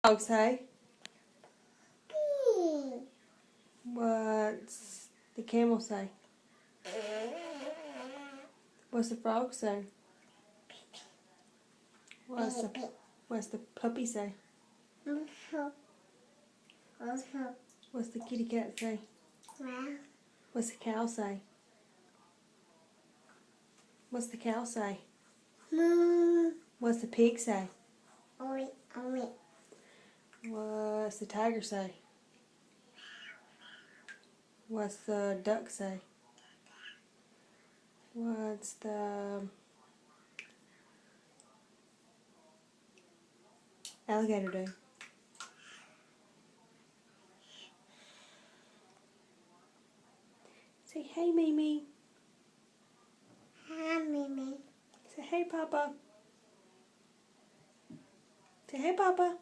Dog say? What's the camel say? What's the frog say? What's the puppy say? What's the kitty cat say? What's the cow say? What's the cow say? What's the pig say? What's the tiger say? What's the duck say? What's the alligator do? Say, hey, Mimi. Hi, Mimi. Say, hey, Papa. Say, hey, Papa.